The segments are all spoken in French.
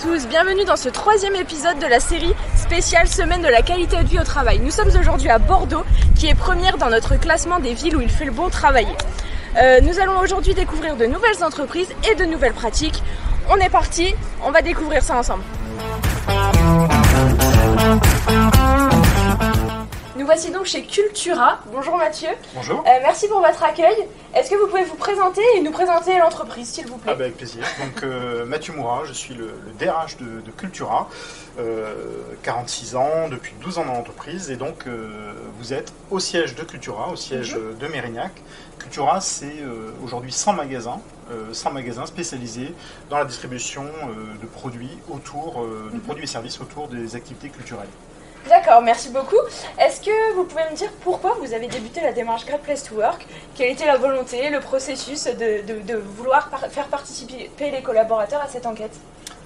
tous, bienvenue dans ce troisième épisode de la série spéciale Semaine de la qualité de vie au travail. Nous sommes aujourd'hui à Bordeaux, qui est première dans notre classement des villes où il fait le bon travailler. Nous allons aujourd'hui découvrir de nouvelles entreprises et de nouvelles pratiques. On est parti, on va découvrir ça ensemble. Nous voici donc chez Cultura. Bonjour Mathieu. Bonjour. Merci pour votre accueil. Est-ce que vous pouvez vous présenter et nous présenter l'entreprise, s'il vous plaît? Avec plaisir. Donc Mathieu Moura, je suis le DRH de Cultura, 46 ans, depuis 12 ans dans l'entreprise, et donc vous êtes au siège de Cultura, au siège de Mérignac. Cultura, c'est aujourd'hui 100 magasins spécialisés dans la distribution de produits autour, de produits et services autour des activités culturelles. D'accord, merci beaucoup. Est-ce que vous pouvez me dire pourquoi vous avez débuté la démarche Great Place to Work? Quelle était la volonté, le processus de vouloir faire participer les collaborateurs à cette enquête?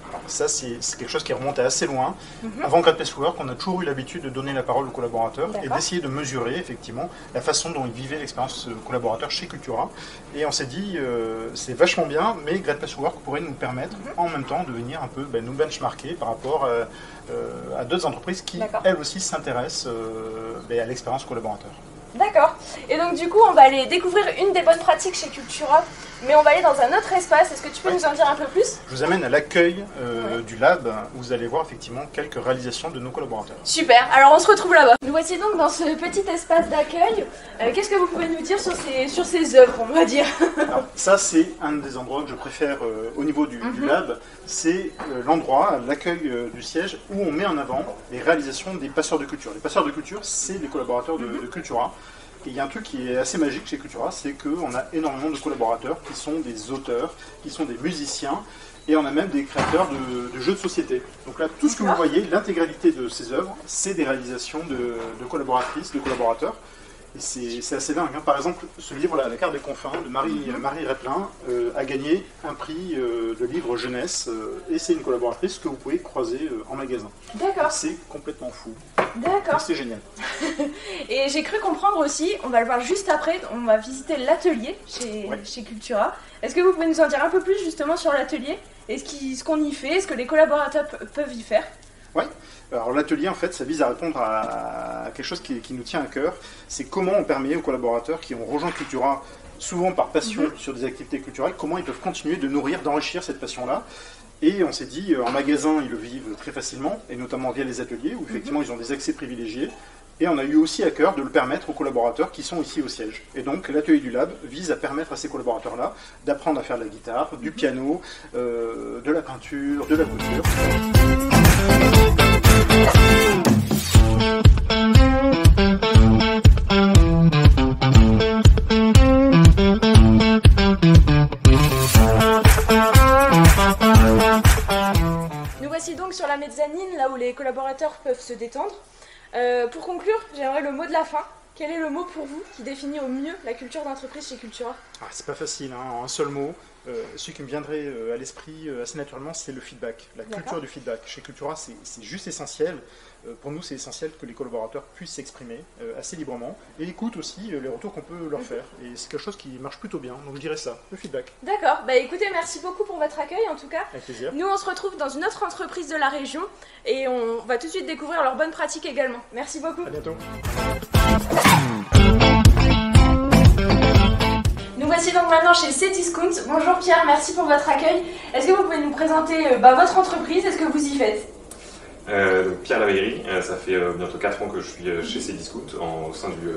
Alors ça, c'est quelque chose qui remonte à assez loin. Avant Great Place to Work, on a toujours eu l'habitude de donner la parole aux collaborateurs et d'essayer de mesurer effectivement la façon dont ils vivaient l'expérience collaborateur chez Cultura. Et on s'est dit, c'est vachement bien, mais Great Place to Work pourrait nous permettre en même temps de venir un peu nous benchmarker par rapport à d'autres entreprises qui, elles aussi, s'intéressent à l'expérience collaborateur. D'accord. Et donc du coup, on va aller découvrir une des bonnes pratiques chez Cultura, mais on va aller dans un autre espace. Est-ce que tu peux nous en dire un peu plus? Je vous amène à l'accueil du lab, où vous allez voir effectivement quelques réalisations de nos collaborateurs. Super, alors on se retrouve là-bas. Nous voici donc dans ce petit espace d'accueil. Qu'est-ce que vous pouvez nous dire sur ces œuvres, on va dire? Alors, ça, c'est un des endroits que je préfère au niveau du lab. C'est l'endroit, l'accueil du siège, où on met en avant les réalisations des passeurs de culture. Les passeurs de culture, c'est les collaborateurs de Cultura. Et il y a un truc qui est assez magique chez Cultura, c'est qu'on a énormément de collaborateurs qui sont des auteurs, qui sont des musiciens, et on a même des créateurs de jeux de société. Donc là, tout ce que vous voyez, l'intégralité de ces œuvres, c'est des réalisations de collaboratrices, de collaborateurs. Et c'est assez dingue. Par exemple, ce livre-là, La carte des confins, de Marie Replin, a gagné un prix de livre jeunesse, et c'est une collaboratrice que vous pouvez croiser en magasin. D'accord. C'est complètement fou. D'accord. C'est génial. Et j'ai cru comprendre aussi, on va le voir juste après, on va visiter l'atelier chez Cultura. Est-ce que vous pouvez nous en dire un peu plus justement sur l'atelier et ce qu'on y fait, ce que les collaborateurs peuvent y faire? Oui, alors l'atelier en fait ça vise à répondre à quelque chose qui nous tient à cœur, c'est comment on permet aux collaborateurs qui ont rejoint Cultura, souvent par passion sur des activités culturelles, comment ils peuvent continuer de nourrir, d'enrichir cette passion-là. Et on s'est dit, en magasin ils le vivent très facilement, et notamment via les ateliers où effectivement ils ont des accès privilégiés. Et on a eu aussi à cœur de le permettre aux collaborateurs qui sont ici au siège. Et donc l'atelier du lab vise à permettre à ces collaborateurs-là d'apprendre à faire de la guitare, du piano, de la peinture, de la couture. Nous voici donc sur la mezzanine, là où les collaborateurs peuvent se détendre. Pour conclure, j'aimerais le mot de la fin. Quel est le mot pour vous qui définit au mieux la culture d'entreprise chez Cultura? C'est pas facile, en un seul mot. Celui qui me viendrait à l'esprit assez naturellement, c'est le feedback, la culture du feedback. Chez Cultura, c'est juste essentiel. Pour nous, c'est essentiel que les collaborateurs puissent s'exprimer assez librement et écoutent aussi les retours qu'on peut leur faire. Et c'est quelque chose qui marche plutôt bien, donc je dirais ça, le feedback. D'accord, écoutez, merci beaucoup pour votre accueil en tout cas. Avec plaisir. Nous, on se retrouve dans une autre entreprise de la région et on va tout de suite découvrir leurs bonnes pratiques également. Merci beaucoup. À bientôt. Nous voici donc maintenant chez Cdiscount. Bonjour Pierre, merci pour votre accueil. Est-ce que vous pouvez nous présenter votre entreprise et ce que vous y faites? Donc Pierre Laveillerie, ça fait bientôt 4 ans que je suis chez Cdiscount au sein du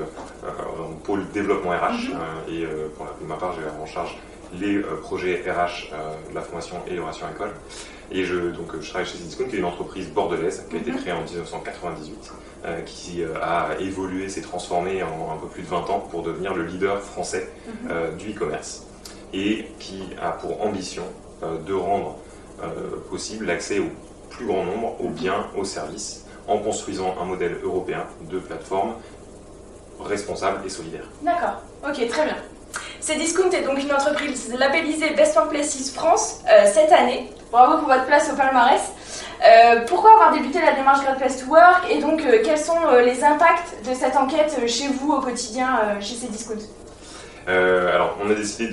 pôle développement RH et pour ma part j'ai en charge les projets RH de la formation et l'orientation école. Et je travaille chez Cdiscount qui est une entreprise bordelaise qui a été créée en 1998 qui a évolué, s'est transformée en un peu plus de 20 ans pour devenir le leader français du e-commerce et qui a pour ambition de rendre possible l'accès au plus grand nombre aux biens, aux services, en construisant un modèle européen de plateforme responsable et solidaire. D'accord, ok, très bien. Cdiscount est donc une entreprise labellisée Best Workplaces France cette année. Bravo pour votre place au palmarès. Pourquoi avoir débuté la démarche Great Place to Work et donc quels sont les impacts de cette enquête chez vous au quotidien chez Cdiscount? Alors on a décidé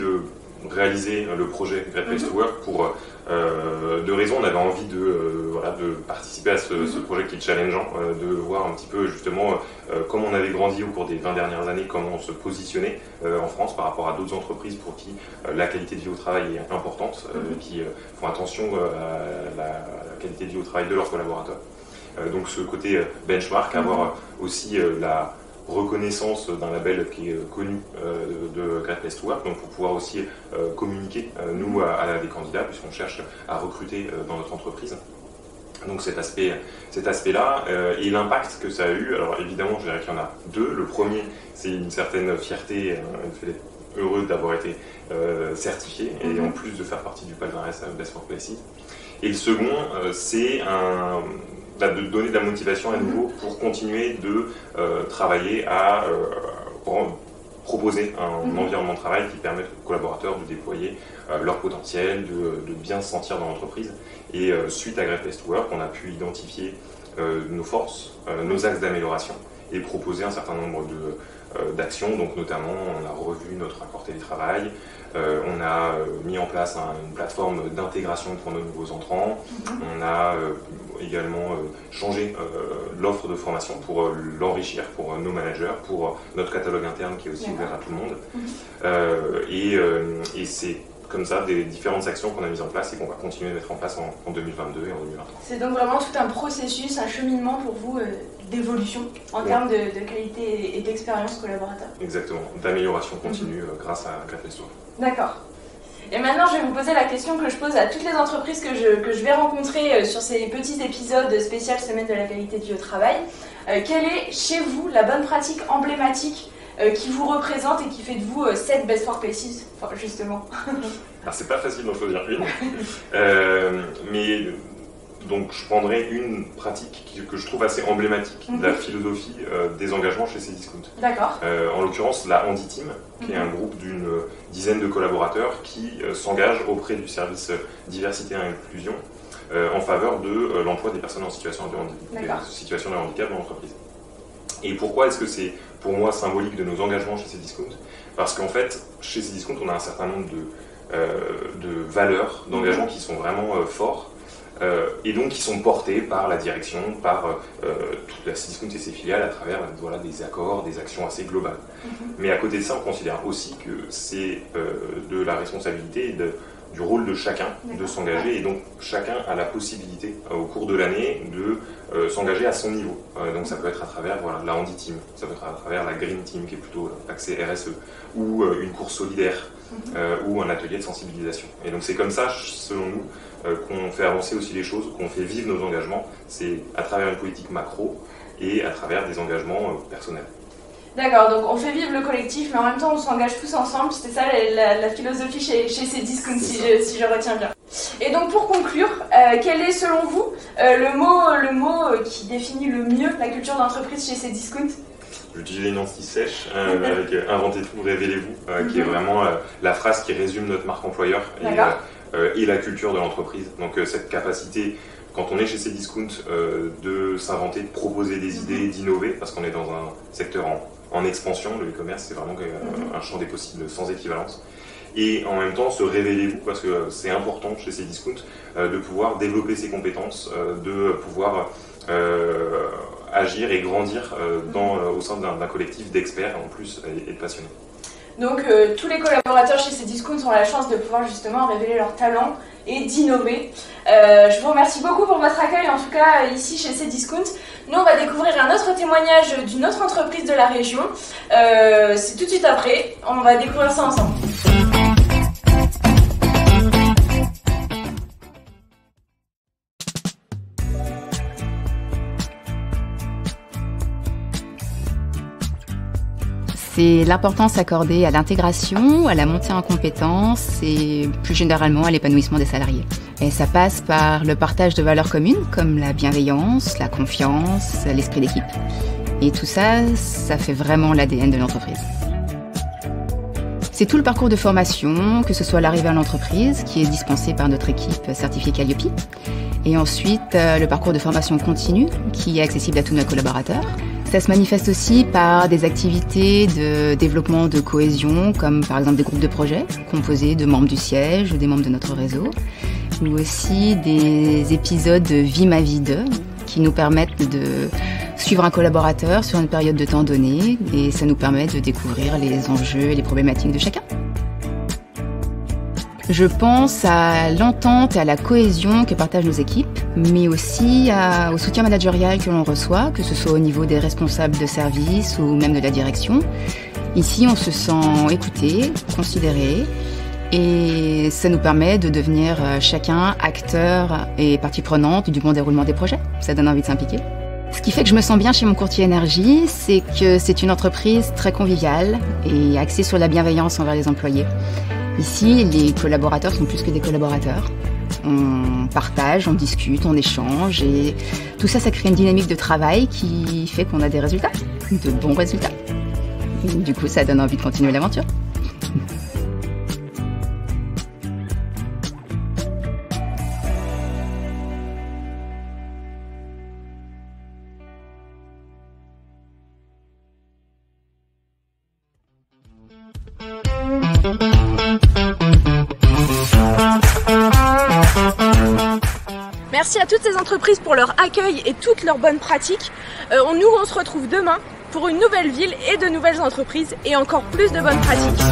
réalisé le projet Great Place to Work pour deux raisons. On avait envie de participer à ce projet qui est challengeant, de voir un petit peu justement comment on avait grandi au cours des 20 dernières années, comment on se positionnait en France par rapport à d'autres entreprises pour qui la qualité de vie au travail est importante, qui font attention à la qualité de vie au travail de leurs collaborateurs. Donc ce côté benchmark, avoir aussi la reconnaissance d'un label qui est connu de Great Place to Work, donc pour pouvoir aussi communiquer, nous, à des candidats, puisqu'on cherche à recruter dans notre entreprise. Donc cet aspect-là, et l'impact que ça a eu, alors évidemment, je dirais qu'il y en a deux. Le premier, c'est une certaine fierté, le fait d'être heureux d'avoir été certifié, et en plus de faire partie du palmarès Best Workplaces. Et le second, c'est de donner de la motivation à nouveau pour continuer de travailler pour proposer un environnement de travail qui permette aux collaborateurs de déployer leur potentiel, de bien se sentir dans l'entreprise. Et suite à Great Place to Work, on a pu identifier nos forces, nos axes d'amélioration et proposer un certain nombre d'actions. Donc notamment, on a revu notre accord télétravail, on a mis en place une plateforme d'intégration pour nos nouveaux entrants, on a également changé l'offre de formation pour l'enrichir pour nos managers, pour notre catalogue interne qui est aussi ouvert à tout le monde. Et c'est comme ça des différentes actions qu'on a mises en place et qu'on va continuer à mettre en place en 2022 et en 2023. C'est donc vraiment tout un processus, un cheminement pour vous d'évolution en termes de qualité et d'expérience collaborateur. Exactement, d'amélioration continue grâce à Great Place to Work. D'accord. Et maintenant, je vais vous poser la question que je pose à toutes les entreprises que je vais rencontrer sur ces petits épisodes spécial Semaine de la qualité de vie au travail. Quelle est, chez vous, la bonne pratique emblématique qui vous représente et qui fait de vous cette Best Workplaces, justement? Alors, c'est pas facile d'en choisir une, mais donc je prendrai une pratique que je trouve assez emblématique de la philosophie des engagements chez Cdiscount. D'accord. En l'occurrence, la Handy Team, qui est un groupe d'une dizaine de collaborateurs qui s'engagent auprès du service diversité et inclusion en faveur de l'emploi des personnes en situation de handicap dans l'entreprise. Et pourquoi est-ce que c'est pour moi symbolique de nos engagements chez Cdiscount? Parce qu'en fait, chez Cdiscount, on a un certain nombre de valeurs, d'engagements qui sont vraiment forts. Et donc qui sont portés par la direction, par toute la Cdiscount et ses filiales à travers des accords, des actions assez globales. Mais à côté de ça, on considère aussi que c'est de la responsabilité et du rôle de chacun de s'engager, et donc chacun a la possibilité au cours de l'année de s'engager à son niveau. Donc ça peut être à travers la Handy Team, ça peut être à travers la Green Team qui est plutôt axée RSE, ou une course solidaire, ou un atelier de sensibilisation. Et donc c'est comme ça, selon nous, qu'on fait avancer aussi les choses, qu'on fait vivre nos engagements, c'est à travers une politique macro et à travers des engagements personnels. D'accord, donc on fait vivre le collectif, mais en même temps on s'engage tous ensemble, c'est ça la philosophie chez Cdiscount, si je retiens bien. Et donc pour conclure, quel est selon vous le mot qui définit le mieux la culture d'entreprise chez Cdiscount? J'utilisais Nancy Sèche avec Inventez tout, révélez-vous, qui est vraiment la phrase qui résume notre marque employeur et la culture de l'entreprise. Donc cette capacité, quand on est chez Cdiscount, de s'inventer, de proposer des idées, d'innover, parce qu'on est dans un secteur en expansion, le e-commerce c'est vraiment un champ des possibles sans équivalence. Et en même temps se révélez-vous, parce que c'est important chez Cdiscount de pouvoir développer ses compétences, de pouvoir agir et grandir au sein d'un collectif d'experts en plus et de passionnés. Donc tous les collaborateurs chez Cdiscount ont la chance de pouvoir justement révéler leurs talents et d'innover. Je vous remercie beaucoup pour votre accueil, en tout cas ici chez Cdiscount. Nous on va découvrir un autre témoignage d'une autre entreprise de la région. C'est tout de suite après, on va découvrir ça ensemble. C'est l'importance accordée à l'intégration, à la montée en compétences et plus généralement à l'épanouissement des salariés. Et ça passe par le partage de valeurs communes comme la bienveillance, la confiance, l'esprit d'équipe. Et tout ça, ça fait vraiment l'ADN de l'entreprise. C'est tout le parcours de formation, que ce soit l'arrivée à l'entreprise, qui est dispensé par notre équipe certifiée Calliope, et ensuite le parcours de formation continue, qui est accessible à tous nos collaborateurs. Ça se manifeste aussi par des activités de développement de cohésion, comme par exemple des groupes de projets composés de membres du siège ou des membres de notre réseau, ou aussi des épisodes de Vie ma vie 2 qui nous permettent de suivre un collaborateur sur une période de temps donnée et ça nous permet de découvrir les enjeux et les problématiques de chacun. Je pense à l'entente et à la cohésion que partagent nos équipes, mais aussi au soutien managérial que l'on reçoit, que ce soit au niveau des responsables de service ou même de la direction. Ici, on se sent écouté, considéré, et ça nous permet de devenir chacun acteur et partie prenante du bon déroulement des projets. Ça donne envie de s'impliquer. Ce qui fait que je me sens bien chez mon courtier énergie, c'est que c'est une entreprise très conviviale et axée sur la bienveillance envers les employés. Ici, les collaborateurs sont plus que des collaborateurs. On partage, on discute, on échange et tout ça, ça crée une dynamique de travail qui fait qu'on a des résultats, de bons résultats. Du coup, ça donne envie de continuer l'aventure. Merci à toutes ces entreprises pour leur accueil et toutes leurs bonnes pratiques. On se retrouve demain pour une nouvelle ville et de nouvelles entreprises et encore plus de bonnes pratiques.